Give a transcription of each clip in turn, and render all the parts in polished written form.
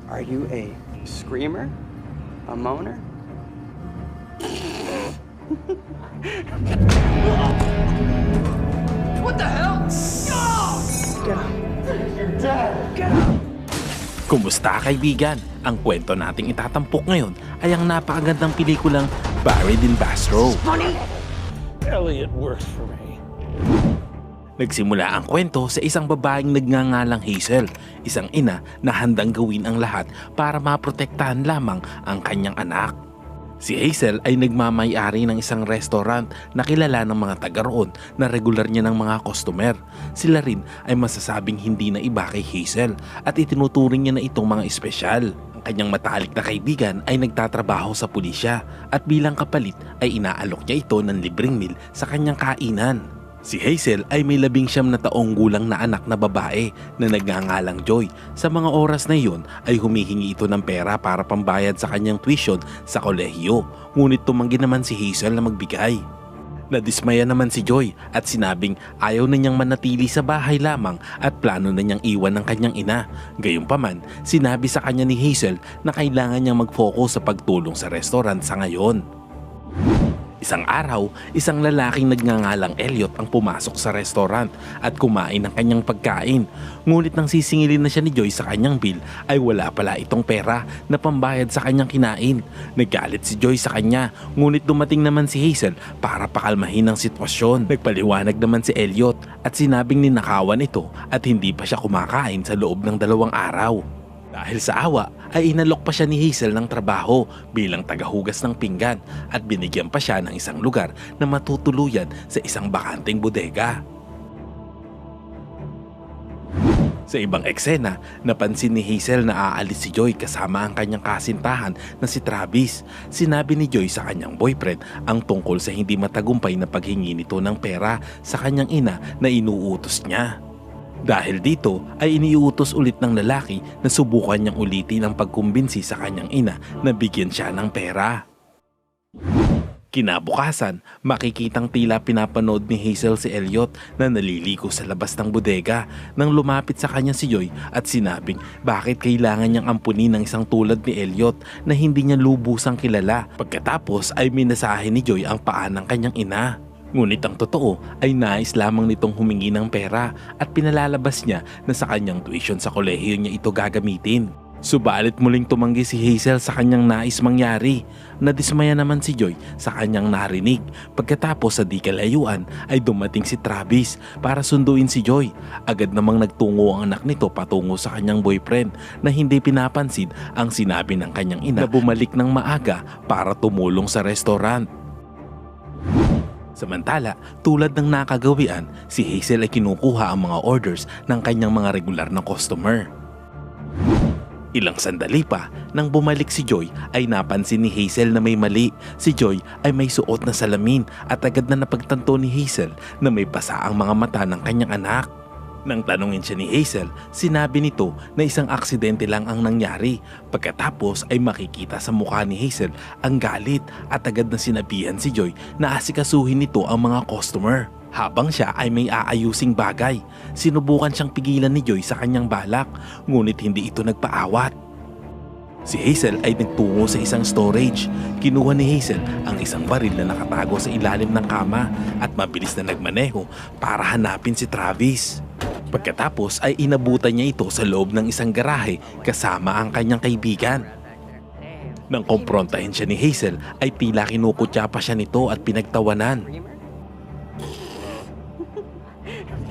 Are you a screamer? A moaner? What the hell? Get up. You're dead. Get up. Kumusta kaibigan? Ang kwento nating itatampok ngayon ay ang napakagandang pelikulang Buried in Bass Row. Elliot works for me. Nagsimula ang kwento sa isang babaeng nagngangalang Hazel, isang ina na handang gawin ang lahat para maprotektahan lamang ang kanyang anak. Si Hazel ay nagmamay-ari ng isang restaurant na kilala ng mga taga roon na regular niya ng mga customer. Sila rin ay masasabing hindi na iba kay Hazel at itinuturing niya na itong mga espesyal. Ang kanyang matalik na kaibigan ay nagtatrabaho sa pulisya at bilang kapalit ay inaalok niya ito ng libreng meal sa kanyang kainan. Si Hazel ay may 19 na taong gulang na anak na babae na nagngangalang Joy. Sa mga oras na iyon ay humihingi ito ng pera para pambayad sa kanyang tuition sa kolehiyo. Ngunit tumanggi naman si Hazel na magbigay. Nadismaya naman si Joy at sinabing ayaw na niyang manatili sa bahay lamang at plano na niyang iwan ng kanyang ina. Gayunpaman, sinabi sa kanya ni Hazel na kailangan niyang mag-focus sa pagtulong sa restaurant sa ngayon. Isang araw, isang lalaking nagngangalang Elliot ang pumasok sa restaurant at kumain ng kanyang pagkain. Ngunit nang sisingilin na siya ni Joy sa kanyang bill ay wala pala itong pera na pambayad sa kanyang kinain. Naggalit si Joy sa kanya, ngunit dumating naman si Hazel para pakalmahin ang sitwasyon. Nagpaliwanag naman si Elliot at sinabing ninakawan ito at hindi pa siya kumakain sa loob ng 2 araw. Dahil sa awa ay inalok pa siya ni Hazel ng trabaho bilang tagahugas ng pinggan at binigyan pa siya ng isang lugar na matutuluyan sa isang bakanteng bodega. Sa ibang eksena, napansin ni Hazel na aalis si Joy kasama ang kanyang kasintahan na si Travis. Sinabi ni Joy sa kanyang boyfriend ang tungkol sa hindi matagumpay na paghingi nito ng pera sa kanyang ina na inuutos niya. Dahil dito ay iniuutos ulit ng lalaki na subukan niyang ulitin ang pagkumbinsi sa kanyang ina na bigyan siya ng pera. Kinabukasan, makikitang tila pinapanood ni Hazel si Elliot na naliligo sa labas ng bodega nang lumapit sa kanya si Joy at sinabing bakit kailangan niyang ampunin ng isang tulad ni Elliot na hindi niya lubusang kilala. Pagkatapos ay minasahe ni Joy ang paa ng kanyang ina. Ngunit ang totoo ay nais lamang nitong humingi ng pera at pinalalabas niya na sa kanyang tuition sa kolehiyo niya ito gagamitin. Subalit muling tumanggi si Hazel sa kanyang nais mangyari. Nadismaya naman si Joy sa kanyang narinig. Pagkatapos sa di kalayuan ay dumating si Travis para sunduin si Joy. Agad namang nagtungo ang anak nito patungo sa kanyang boyfriend na hindi pinapansin ang sinabi ng kanyang ina na bumalik ng maaga para tumulong sa restaurant. Samantala, tulad ng nakagawian, si Hazel ay kinukuha ang mga orders ng kanyang mga regular na customer. Ilang sandali pa, nang bumalik si Joy ay napansin ni Hazel na may mali. Si Joy ay may suot na salamin at agad na napagtanto ni Hazel na may pasa ang mga mata ng kanyang anak. Nang tanungin siya ni Hazel, sinabi nito na isang aksidente lang ang nangyari. Pagkatapos ay makikita sa mukha ni Hazel ang galit at agad na sinabihan si Joy na asikasuhin nito ang mga customer. Habang siya ay may aayusing bagay, sinubukan siyang pigilan ni Joy sa kanyang balak, ngunit hindi ito nagpaawat. Si Hazel ay nagtungo sa isang storage. Kinuha ni Hazel ang isang baril na nakatago sa ilalim ng kama at mabilis na nagmaneho para hanapin si Travis. Pagkatapos ay inabutan niya ito sa loob ng isang garahe kasama ang kanyang kaibigan. Nang komprontahin siya ni Hazel ay tila kinukutya pa siya nito at pinagtawanan.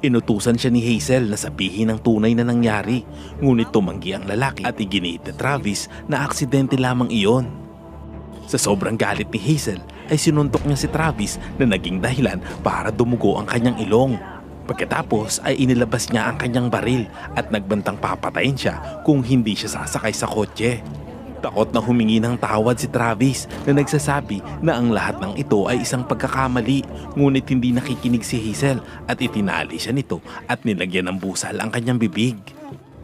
Inutusan siya ni Hazel na sabihin ang tunay na nangyari, ngunit tumanggi ang lalaki at iginiit ni Travis na aksidente lamang iyon. Sa sobrang galit ni Hazel ay sinuntok niya si Travis na naging dahilan para dumugo ang kanyang ilong. Pagkatapos ay inilabas niya ang kanyang baril at nagbantang papatayin siya kung hindi siya sasakay sa kotse. Takot na humingi ng tawad si Travis na nagsasabi na ang lahat ng ito ay isang pagkakamali, ngunit hindi nakikinig si Hazel at itinali siya nito at nilagyan ng busal ang kanyang bibig.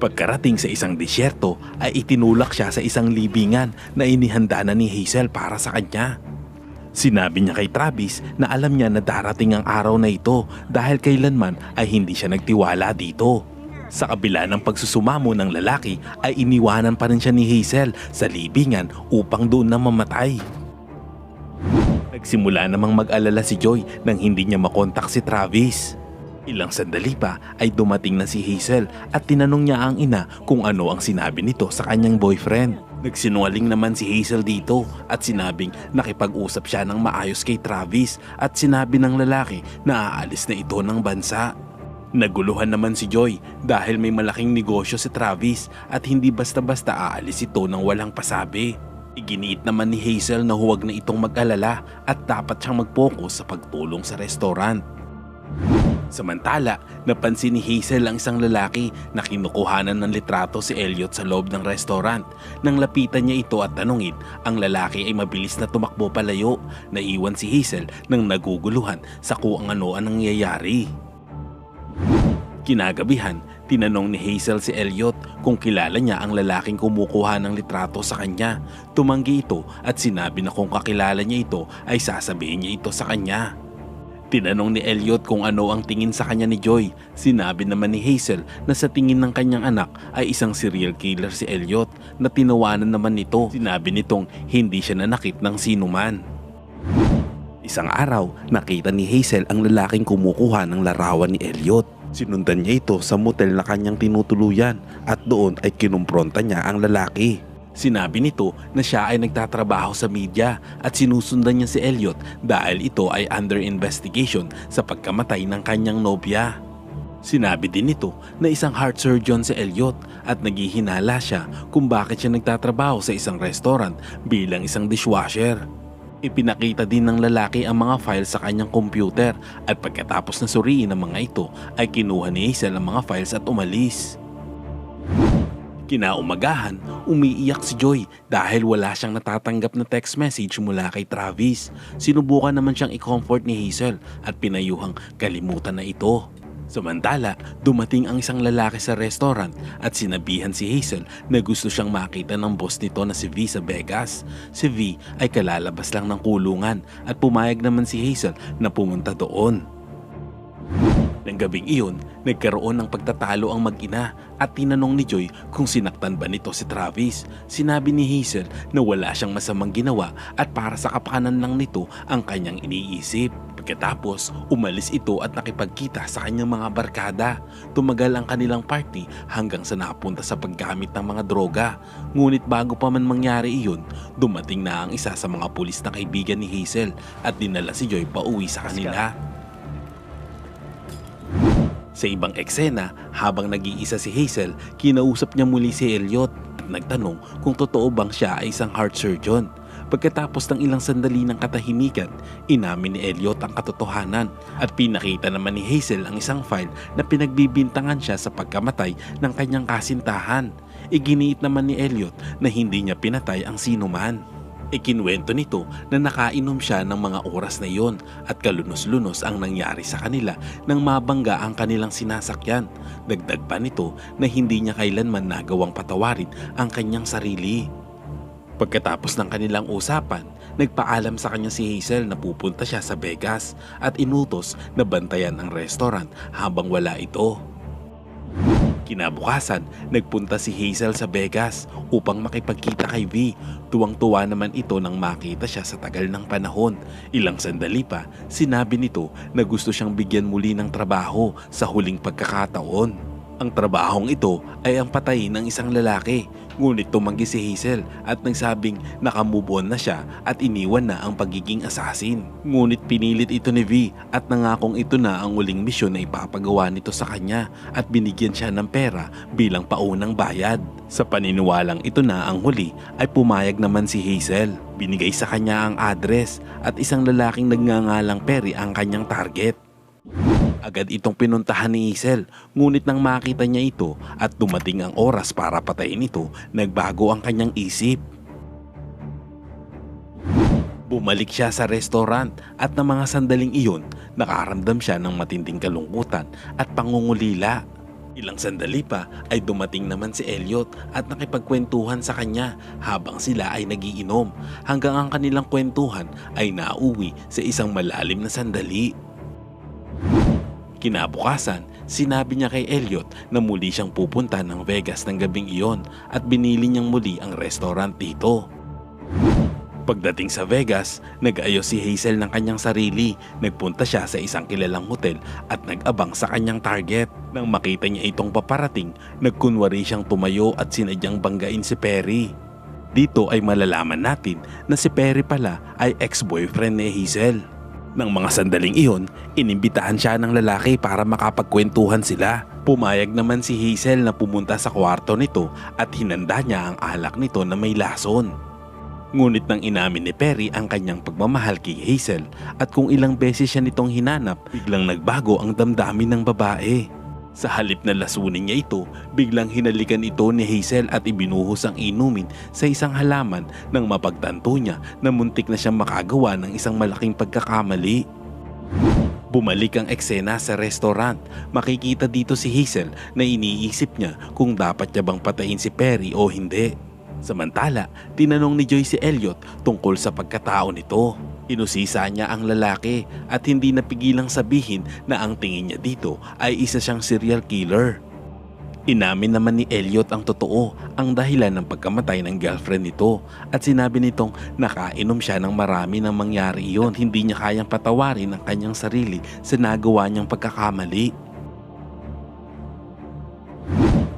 Pagkarating sa isang disyerto ay itinulak siya sa isang libingan na inihanda na ni Hazel para sa kanya. Sinabi niya kay Travis na alam niya na darating ang araw na ito dahil kailanman ay hindi siya nagtiwala dito. Sa kabila ng pagsusumamo ng lalaki ay iniwanan pa rin siya ni Hazel sa libingan upang doon na mamatay. Nagsimula namang mag-alala si Joy nang hindi niya makontak si Travis. Ilang sandali pa ay dumating na si Hazel at tinanong niya ang ina kung ano ang sinabi nito sa kanyang boyfriend. Nagsinungaling naman si Hazel dito at sinabing nakipag-usap siya ng maayos kay Travis at sinabi ng lalaki na aalis na ito ng bansa. Naguluhan naman si Joy dahil may malaking negosyo si Travis at hindi basta-basta aalis ito ng walang pasabi. Iginiit naman ni Hazel na huwag na itong mag-alala at dapat siyang mag-focus sa pagtulong sa restaurant. Samantala, napansin ni Hazel ang isang lalaki na kinukuhanan ng litrato si Elliot sa loob ng restaurant. Nang lapitan niya ito at tanungin, ang lalaki ay mabilis na tumakbo palayo. Naiwan si Hazel nang naguguluhan sa kung ano ang nangyayari. Kinagabihan, tinanong ni Hazel si Elliot kung kilala niya ang lalaking kumukuha ng litrato sa kanya. Tumanggi ito at sinabi na kung kakilala niya ito ay sasabihin niya ito sa kanya. Tinanong ni Elliot kung ano ang tingin sa kanya ni Joy. Sinabi naman ni Hazel na sa tingin ng kanyang anak ay isang serial killer si Elliot na tinawanan naman nito. Sinabi nitong hindi siya nanakit ng sinuman. Isang araw, nakita ni Hazel ang lalaking kumukuha ng larawan ni Elliot. Sinundan niya ito sa motel na kanyang tinutuluyan at doon ay kinumpronta niya ang lalaki. Sinabi nito na siya ay nagtatrabaho sa media at sinusundan niya si Elliot dahil ito ay under investigation sa pagkamatay ng kanyang nobya. Sinabi din nito na isang heart surgeon si Elliot at naghihinala siya kung bakit siya nagtatrabaho sa isang restaurant bilang isang dishwasher. Ipinakita din ng lalaki ang mga files sa kanyang computer at pagkatapos na suriin ang mga ito ay kinuha ni Hazel ang mga files at umalis. Kinaumagahan, umiiyak si Joy dahil wala siyang natatanggap na text message mula kay Travis. Sinubukan naman siyang i-comfort ni Hazel at pinayuhang kalimutan na ito. Samantala, dumating ang isang lalaki sa restaurant at sinabihan si Hazel na gusto siyang makita ng boss nito na si V sa Vegas. Si V ay kalalabas lang ng kulungan at pumayag naman si Hazel na pumunta doon. Nang gabing iyon, nagkaroon ng pagtatalo ang mag-ina at tinanong ni Joy kung sinaktan ba nito si Travis. Sinabi ni Hazel na wala siyang masamang ginawa at para sa kapakanan lang nito ang kanyang iniisip. Pagkatapos, umalis ito at nakipagkita sa kanyang mga barkada. Tumagal ang kanilang party hanggang sa napunta sa paggamit ng mga droga. Ngunit bago pa man mangyari iyon, dumating na ang isa sa mga pulis na kaibigan ni Hazel at dinala si Joy pauwi sa kanila. Sa ibang eksena, habang nag-iisa si Hazel, kinausap niya muli si Elliot at nagtanong kung totoo bang siya ay isang heart surgeon. Pagkatapos ng ilang sandali ng katahimikan, inamin ni Elliot ang katotohanan at pinakita naman ni Hazel ang isang file na pinagbibintangan siya sa pagkamatay ng kanyang kasintahan. Iginiit naman ni Elliot na hindi niya pinatay ang sinuman. Ikinwento nito na nakainom siya ng mga oras na iyon at kalunos-lunos ang nangyari sa kanila nang mabangga ang kanilang sinasakyan. Dagdag pa nito na hindi niya kailanman nagawang patawarin ang kanyang sarili. Pagkatapos ng kanilang usapan, nagpaalam sa kanya si Hazel na pupunta siya sa Vegas at inutos na bantayan ang restaurant habang wala ito. Kinabukasan, nagpunta si Hazel sa Vegas upang makipagkita kay V. Tuwang-tuwa naman ito nang makita siya sa tagal ng panahon. Ilang sandali pa, sinabi nito na gusto siyang bigyan muli ng trabaho sa huling pagkakataon. Ang trabahong ito ay ang patayin ng isang lalaki. Ngunit tumanggi si Hazel at nagsabing nakamove on na siya at iniwan na ang pagiging assassin. Ngunit pinilit ito ni V at nangakong ito na ang uling misyon na ipapagawa nito sa kanya at binigyan siya ng pera bilang paunang bayad. Sa paniniwalang ito na ang huli ay pumayag naman si Hazel. Binigay sa kanya ang address at isang lalaking nagngangalang Perry ang kanyang target. Agad itong pinuntahan ni Hazel, ngunit nang makita niya ito at dumating ang oras para patayin ito, nagbago ang kanyang isip. Bumalik siya sa restaurant at ng mga sandaling iyon, nakaramdam siya ng matinding kalungkutan at pangungulila. Ilang sandali pa ay dumating naman si Elliot at nakipagkwentuhan sa kanya habang sila ay nagiinom hanggang ang kanilang kwentuhan ay nauwi sa isang malalim na sandali. Kinabukasan, sinabi niya kay Elliot na muli siyang pupunta ng Vegas ng gabing iyon at binili niyang muli ang restaurant dito. Pagdating sa Vegas, nag-ayos si Hazel ng kanyang sarili. Nagpunta siya sa isang kilalang hotel at nag-abang sa kanyang target. Nang makita niya itong paparating, nagkunwari siyang tumayo at sinadyang banggain si Perry. Dito ay malalaman natin na si Perry pala ay ex-boyfriend ni Hazel. Nang mga sandaling iyon, inimbitahan siya ng lalaki para makapagkwentuhan sila. Pumayag naman si Hazel na pumunta sa kwarto nito at hinanda niya ang alak nito na may lason. Ngunit nang inamin ni Perry ang kanyang pagmamahal kay Hazel at kung ilang beses siya nitong hinanap, biglang nagbago ang damdamin ng babae. Sa halip na lasunin niya ito, biglang hinalikan ito ni Hazel at ibinuhos ang inumin sa isang halaman nang mapagtanto niya na muntik na siyang makagawa ng isang malaking pagkakamali. Bumalik ang eksena sa restaurant. Makikita dito si Hazel na iniisip niya kung dapat niya bang patayin si Perry o hindi. Samantala, tinanong ni Joy si Elliot tungkol sa pagkatao nito. Inusisa niya ang lalaki at hindi napigilang sabihin na ang tingin niya dito ay isa siyang serial killer. Inamin naman ni Elliot ang totoo, ang dahilan ng pagkamatay ng girlfriend nito at sinabi nitong nakainom siya ng marami nang mangyari iyon at hindi niya kayang patawarin ang kanyang sarili sa nagawa niyang pagkakamali.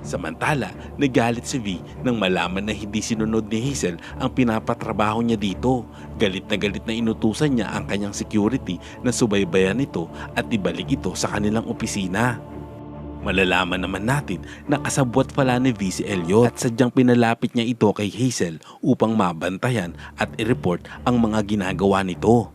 Samantala, nagalit si V nang malaman na hindi sinunod ni Hazel ang pinapatrabaho niya dito. Galit na inutusan niya ang kanyang security na subaybayan ito at ibalik ito sa kanilang opisina. Malalaman naman natin na kasabwat pala ni V si Elliot at sadyang pinalapit niya ito kay Hazel upang mabantayan at i-report ang mga ginagawa nito.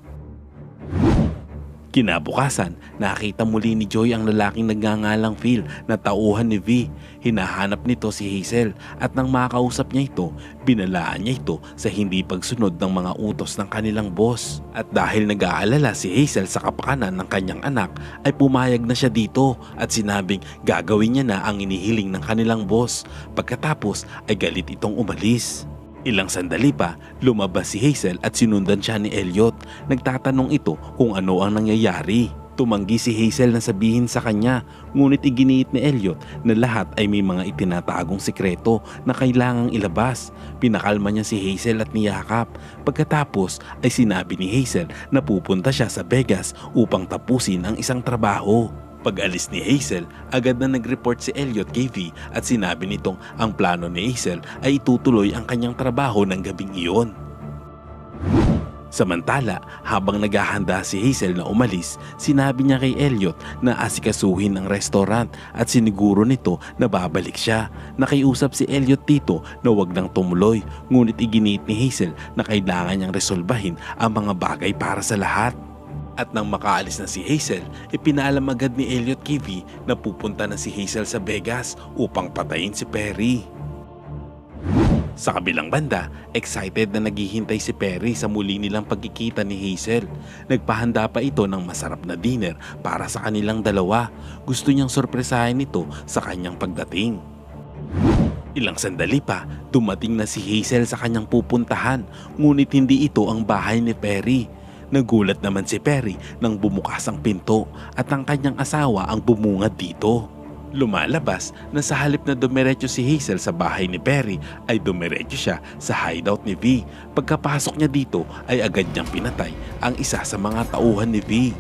Kinabukasan, nakita muli ni Joy ang lalaking nagngangalang Phil na tauhan ni V. Hinahanap nito si Hazel at nang makausap niya ito, binalaan niya ito sa hindi pagsunod ng mga utos ng kanilang boss. At dahil nag-aalala si Hazel sa kapakanan ng kanyang anak, ay pumayag na siya dito at sinabing gagawin niya na ang inihiling ng kanilang boss. Pagkatapos ay galit itong umalis. Ilang sandali pa, lumabas si Hazel at sinundan siya ni Elliot. Nagtatanong ito kung ano ang nangyayari. Tumanggi si Hazel na sabihin sa kanya, ngunit iginiit ni Elliot na lahat ay may mga itinatagong sikreto na kailangang ilabas. Pinakalma niya si Hazel at niyakap. Pagkatapos ay sinabi ni Hazel na pupunta siya sa Vegas upang tapusin ang isang trabaho. Pag-alis ni Hazel, agad na nag-report si Elliot kay V at sinabi nitong ang plano ni Hazel ay itutuloy ang kanyang trabaho ng gabing iyon. Samantala, habang naghahanda si Hazel na umalis, sinabi niya kay Elliot na asikasuhin ang restaurant at siniguro nito na babalik siya. Nakiusap si Elliot dito na wag nang tumuloy, ngunit iginiit ni Hazel na kailangan niyang resolbahin ang mga bagay para sa lahat. At nang makaalis na si Hazel, ipinaalam agad ni Elliot kay V na pupunta na si Hazel sa Vegas upang patayin si Perry. Sa kabilang banda, excited na naghihintay si Perry sa muli nilang pagkikita ni Hazel. Nagpahanda pa ito ng masarap na dinner para sa kanilang dalawa. Gusto niyang sorpresahin ito sa kanyang pagdating. Ilang sandali pa, dumating na si Hazel sa kanyang pupuntahan, ngunit hindi ito ang bahay ni Perry. Nagulat naman si Perry nang bumukas ang pinto at ang kanyang asawa ang bumungad dito. Lumalabas na sa halip na dumiretso si Hazel sa bahay ni Perry ay dumiretso siya sa hideout ni V. Pagkapasok niya dito ay agad niyang pinatay ang isa sa mga tauhan ni V.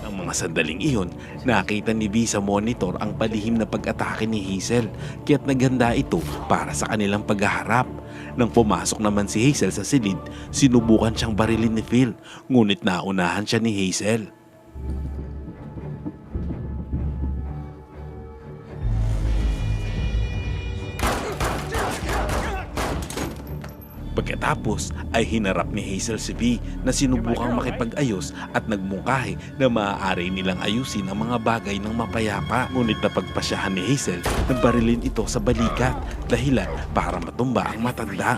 Ang mga sandaling iyon, nakita ni V sa monitor ang palihim na pag-atake ni Hazel kaya't naghanda ito para sa kanilang paghaharap. Nang pumasok naman si Hazel sa silid, sinubukan siyang barilin ni Phil, ngunit naunahan siya ni Hazel. Pagkatapos ay hinarap ni Hazel si V na sinubukang makipag-ayos at nagmungkahi na maaari nilang ayusin ang mga bagay ng mapayapa. Ngunit napagpasyahan ni Hazel na barilin ito sa balikat, dahilan para matumba ang matanda.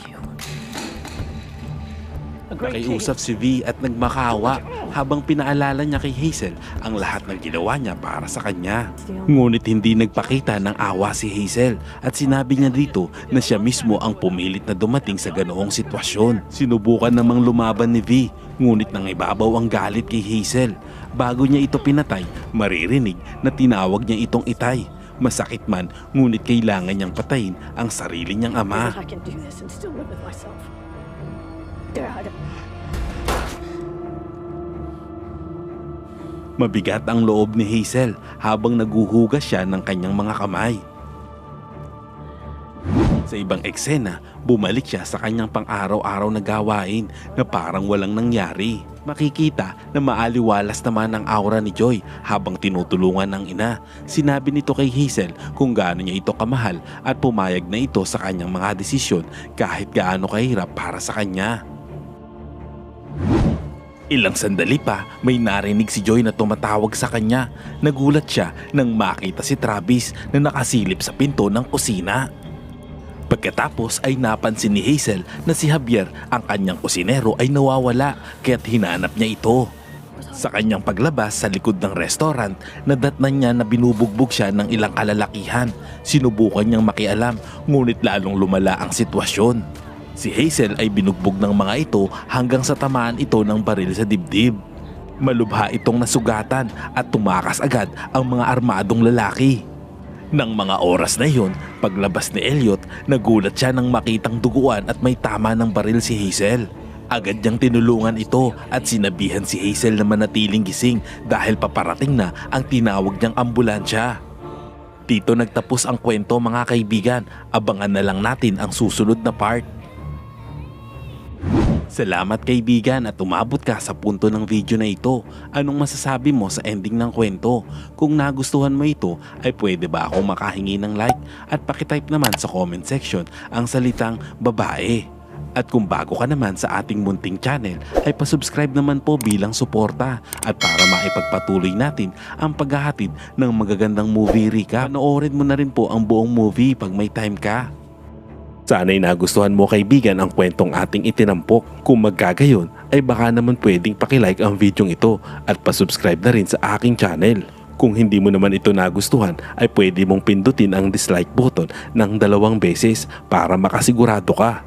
Nakiusap si V at nagmakaawa habang pinaalala niya kay Hazel ang lahat ng ginawa niya para sa kanya. Ngunit hindi nagpakita ng awa si Hazel at sinabi niya dito na siya mismo ang pumilit na dumating sa ganoong sitwasyon. Sinubukan namang lumaban ni V, ngunit nang ibabaw ang galit kay Hazel. Bago niya ito pinatay, maririnig na tinawag niya itong itay. Masakit man, ngunit kailangan niyang patayin ang sarili niyang ama. I can do this and still live with myself. Dad. Mabigat ang loob ni Hazel habang naguhugas siya ng kanyang mga kamay. Sa ibang eksena, bumalik siya sa kanyang pang-araw-araw na gawain na parang walang nangyari. Makikita na maaliwalas naman ang aura ni Joy habang tinutulungan ng ina. Sinabi nito kay Hazel kung gaano niya ito kamahal at pumayag na ito sa kanyang mga desisyon kahit gaano kahirap para sa kanya. Ilang sandali pa, may narinig si Joy na tumatawag sa kanya. Nagulat siya nang makita si Travis na nakasilip sa pinto ng kusina. Pagkatapos ay napansin ni Hazel na si Javier, ang kanyang kusinero, ay nawawala kaya't hinanap niya ito. Sa kanyang paglabas sa likod ng restaurant, nadatnan niya na binubugbog siya ng ilang kalalakihan. Sinubukan niyang makialam, ngunit lalong lumala ang sitwasyon. Si Hazel ay binugbog ng mga ito hanggang sa tamaan ito ng baril sa dibdib. Malubha itong nasugatan at tumakas agad ang mga armadong lalaki. Nang mga oras na iyon, paglabas ni Elliot, nagulat siya nang makitang duguan at may tama ng baril si Hazel. Agad niyang tinulungan ito at sinabihan si Hazel na manatiling gising dahil paparating na ang tinawag niyang ambulansya. Dito nagtapos ang kwento mga kaibigan. Abangan na lang natin ang susunod na part. Salamat kaibigan at umabot ka sa punto ng video na ito. Anong masasabi mo sa ending ng kwento? Kung nagustuhan mo ito, ay pwede ba akong makahingi ng like? At pakitype naman sa comment section ang salitang babae. At kung bago ka naman sa ating munting channel, ay pasubscribe naman po bilang suporta. At para maipagpatuloy natin ang paghahatid ng magagandang movie recap, panoorin mo na rin po ang buong movie pag may time ka. Sana'y nagustuhan mo kaibigan ang kwentong ating itinampok. Kung magkagayon ay baka naman pwedeng pakilike ang video ito at pasubscribe na rin sa aking channel. Kung hindi mo naman ito nagustuhan ay pwede mong pindutin ang dislike button ng 2 beses para makasigurado ka.